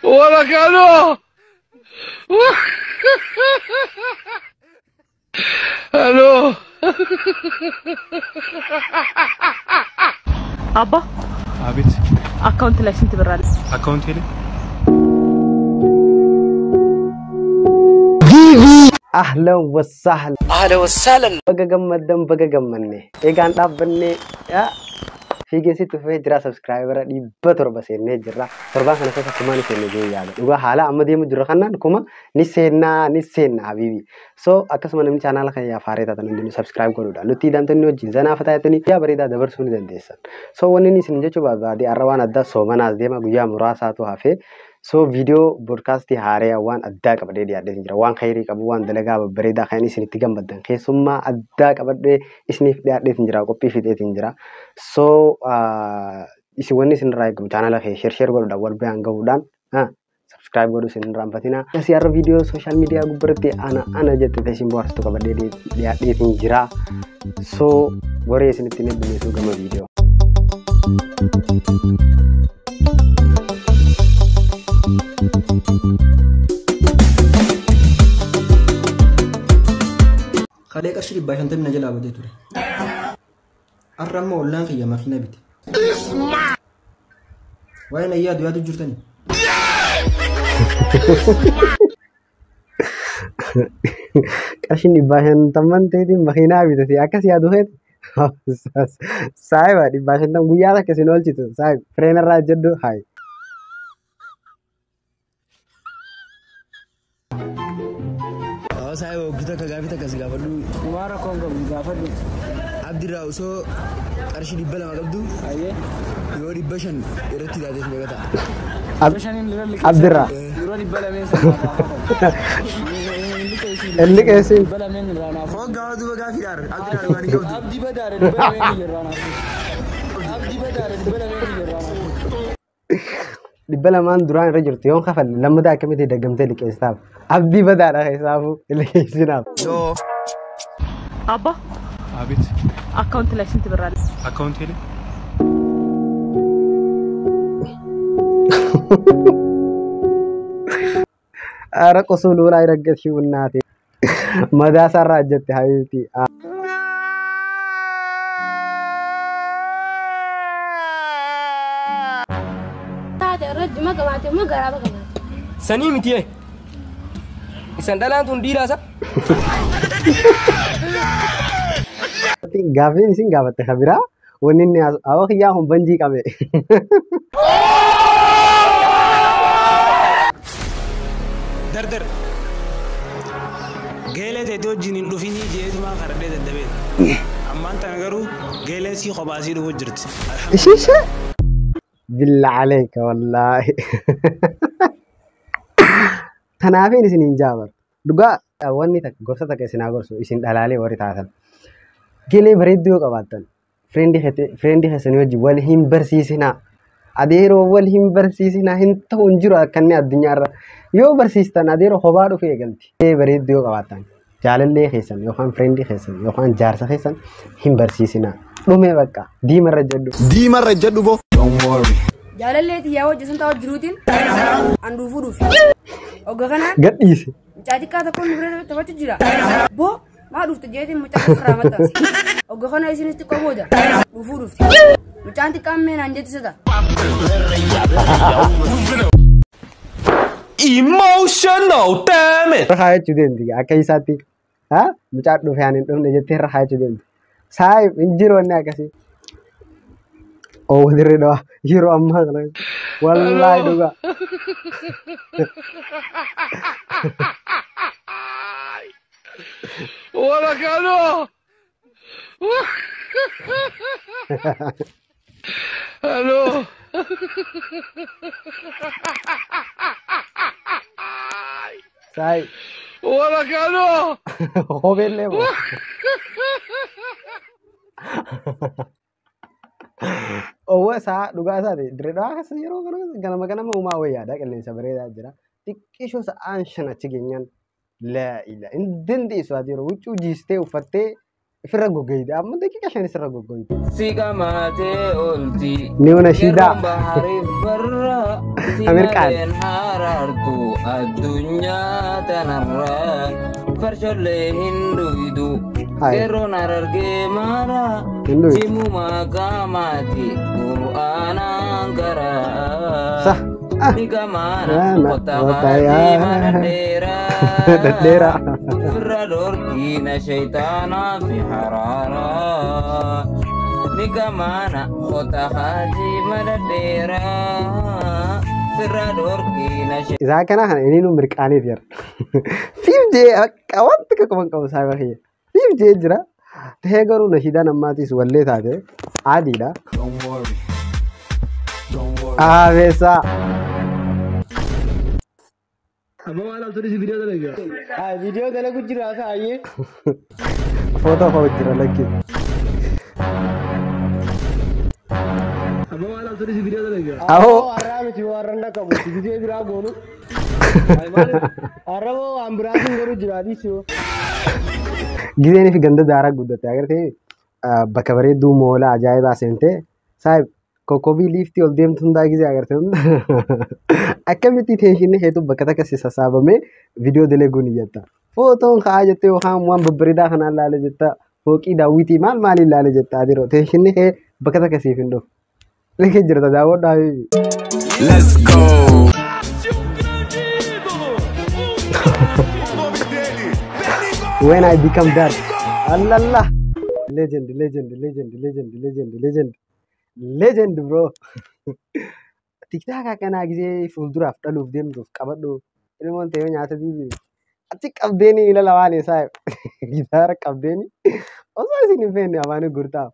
ولا كانوا الو ابا عبيت اكونت ላይ ስንት ብር አለ? አካውንቴ ላይ أهلا وسهلا اهلا وسهلا بقى إيجان أبني يا في جنسي تفهم جرا سبسكرايبر دي بتر بس إني جرا تربان خنا سك كمان سنة جاي يعني وقا حالا أما دي مجرا خنا نكما نسينا حبيبي so أكس من channel لك يا فاريتا تنو سبسكرايب كرو دا نتي دان تنو جنزنا فتا تني يا بريدا دبر سوني دنديسان so ونني سنجا coba بعدي أروان أدا سومنا أزدي ما جويا مراسا تو هافي so video broadcast di hari awan ada kepada dia ada sinjra wan khairi kabuan delaga berita khaini sini tiga badan kesuma ada kepada isnif dia ada sinjra kopi video sinjra so isi wani sinra ke channel ke share godo dawal be angaudan subscribe godo sinra patina kasih ar video social media gu berarti ana jette tesim bor to kepada dia ada sinjra so gore sini tine bini su gama video خليك أشري باي هنتم نجلا بديتوري الرمى ولا نخيا ماكينة بيتي وين أياد وياد الجرتني كاشني باي هنتم تيجي ماكينة بيتي أكاس يادو هيد سايب دي باي هنتم بيا لك كسينول جيتو سايب فرينر راجدو هاي saya kita kagak kasih gafar dulu. Mara kongo gafar dulu. Abdi Rauso arshi di bala magabdu. Aye. Yo di bashan irati da des megata. Abdi Ra. Yo di bala men sama. اللي كيسين بلا من رانا فوق قاعد وقافي دار عبد الله واني قبض عبدي بدار بلا من رانا عبدي بدار بلا من رانا دبلا مان دران رجل تيون خفل لما دا كمتي دغمت لك حساب عبدي بدار حسابه اللي كيسينا يو ابا عبيت اكونت ላይ ስንት ብር አለ? አካውንቴ ላይ ኧረ ቆሶሉ ላይ ረገጥሽው እናቴ መዳ ሰራጀት ሀይቲ sani mitiye isan dalan tun dira sa gafin sin gafatte khabira wonin awak ya hum banji kabe dardar gele te do jinin do fini je ma kharde daddabe amma anta nagaru gele si khabasi do wajirti ايش بالله عليك والله تنافين سنين جابر دغا واني تك غرسه تك سنا غرسو اسين دلالي وري تاسن gele bareedo qabatan friend xesani waji wal him barsisina adeero wal him barsisina hinta unjiro akanni addunyara yo barsistan adeero hobado feegalti bareedo qabatan jalalle xesan yo kan friend xesan yo kan jarsa xesan him barsisina dume bakka di marajadu bo don't worry jalalle ti yawo jisan taw jirutin andu fudu fi ogana gadisi jadi kata kon nure tawatu jira bo ما دوفت جيتي متعرف رامتا وقخنا يسنستي كوبودا وفو دوفتي متعانتي كامين عندي تسدا emotional damage رخاية جدين دي أكاي ساتي ها متعرف دوفيانين دوم نجتي رخاية جدين سايب انجيرو اني أكاسي أو دري دوا هيرو أمها غلق والله دوغا ولا كانوا الو سايب ولا كانوا هو بيلي بو أو سا دوغا سا دي دري دوا كسي يرو كنا ما وما ويا دا كلين سبري دا جرا تكيشو سا أنشنا تيجينيان لا إله إن دندي سواديرو وجو جيستي وفتة Firra gogoyde amma daqiiqa 5 sirra gogoyde. Sika mate olti. Ni una shida. Bahari barra. Amerikaan. Harartu adunya tanarra. Farsholle hinduidu. Kero nararge mara. Jimu makamati Qur'an angkara. Sah. Nika mana kota haji mana Dera. Firador kina syaitana fi harara. Nika mana kota haji mana dera. Firador kina syaitana. Isa kana ini nu mirqaanif yar. 5J qawanti ka qaban qabu saa bahiya. 5J jira. Tahee garuu nashiidaan ammaatis wallee taate aadiidha. Beesa. Abang malam tuh di video lagi. Video dala gujira sa aye. Foto ho jira lagi. Abang malam tuh di video lagi. Aho. Arame ci waranda kamu. Video bira gonu. Arabo ambrasin garu jira disu. Gizeni fi ganda dara guddate agartee bakka bareedduu moola ajaa'ibaa seentee saayib kokkobii liiftii ol deemtu hundaa gizee agartee akkamitti teeshinni heetu bakka takka si sassaabamee viidiyoo dalaguun iyyata. Footoon ka'aa jettee yookaan waan babbareedaa kanaan laala jetta fooqii daawwitii maaliin laala jetta adiroo teeshinni hee bakka takka siif hin dhufu. Linkii jirta daawwadhaa bibi. Let's go. When I become that, Allah, legend, bro. TikTok kana gisee fuulduraaf dhaluuf deemtuuf qabadhu ilmoon ta'ee nyaata diibi. Ati qabdeeni ila lawaan isaa gitaara qabdeeni osoo isin hin feenne afaan gurtaa.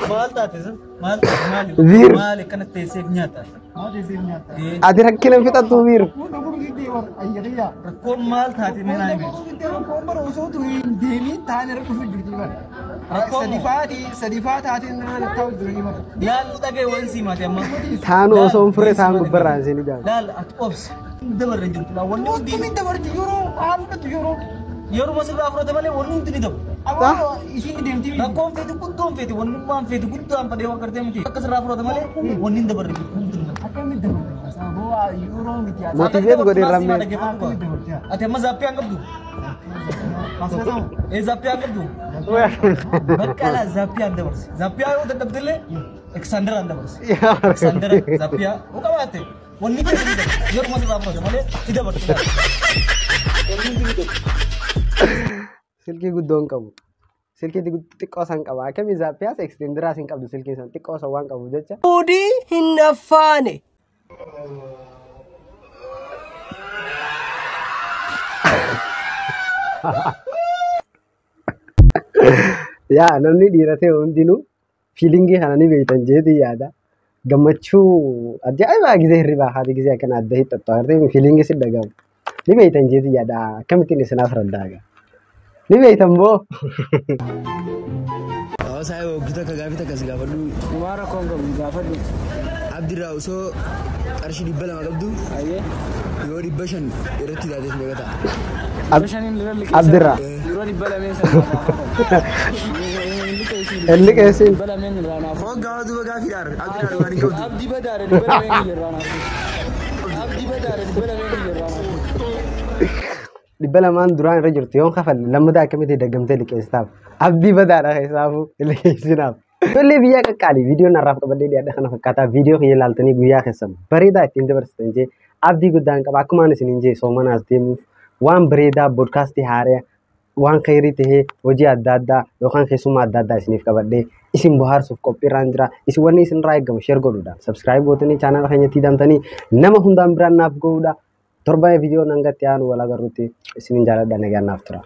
Maal taate sun? Maal kana teesseef nyaata? Maal teesseef nyaata? Ati rakkina fixattuu biiru. Rakkoon maal taate meenaa hin beeku? Rakkoon bara osoo tu hin deemiin taane rakkoo fi jirti bara. Sadifaa taateen nama ta'u jiranii bara. Laal dhagee waan siimate amma. Taanu osoo hin furre taan gubbarraan isin ijaaru. Laal ati obsi. Dabarre jirtu laa wanni hundi dabarti yeroo haamkatu yeroo masirraa fudhate malee wanni hundi ni dabu. Isin deemti rakkoon feeti guddoon feeti wanni waan feeti guddaan fadhee waan gartee miti akka sirraa fudhate malee wanni hin dabarre akkamitti dabarre motiveet godhee rammee. Ati amma zaappii hin qabdu. Zaappii hin qabdu. Bakka laa zaappii hin dabarse. Zaappii yoo dadhabdellee Alexander hin dabarse. Alexander zaappii yoo qabaate wanni feeti ni dabarse. Yeroo masirraa fudhate malee ni dabarse. Silkii guddoon qabu. Silkii xiqqoo san qaba. Akkamii zaappiyaas ekstendiraas hin qabdu silkii san xiqqoo san waan qabu jecha. Udii hin affaane. Yaa namni dhiiratee hundinuu fiilingii kana ni beektan jeetii yaada. Gammachuu ajaa'ibaa gisee hirribaa haati gisee akkana adda hiixattu agartee fiilingii si dhagahu. Ni beektan jeetii yaada akkamittiin isinaaf raddaaga. Ni beektan boo. Saya kita kagak kita kasih gafadu. Mara kau nggak gafadu. Abdirra osoo qarshii dhibba lama qabdu. Aye. Yoo dhibba shan irratti taatee si beekata. Abdirra. Yeroo dhibba lameen sana. Elli keessin. Dhibba lameen irraa Foon gaafa duuba gaafii dhaar. Abdirra waan hin qabdu. Abdii badaare dhibba lameen irraa Abdii badaare dhibba lameen irraa Dhibba lamaan duraan irra jirtu yoon kafalle lammataa akkamitti daggamtee liqeessitaaf abdii badaadha keessaafu liqeessinaaf. Ijoollee biyyaa qaqqaali viidiyoon har'aaf qabadhee dhiyaadha kana fakkaataa viidiyoo kiyya ilaaltanii guyyaa keessan bareedaa ittiin dabarsitan jee abdii guddaan qaba akkumaan isiniin jee soomanaas deemuuf waan bareedaa boodkaastii haaraa waan khayrii tahee hojii adda addaa yookaan keessummaa adda addaa isiniif qabadhee isin bohaarsuuf qophiirraan jira isin wanni isinirraa eeggamu sheer godhuudhaan sabskiraayib gootanii chaanala keenyatti hidhamtanii nama hundaan biraan naaf ga'uudha. Torba viidiyoo nangatti aanu wal agarruutti isiniin jaalladha nagaan naaf tura.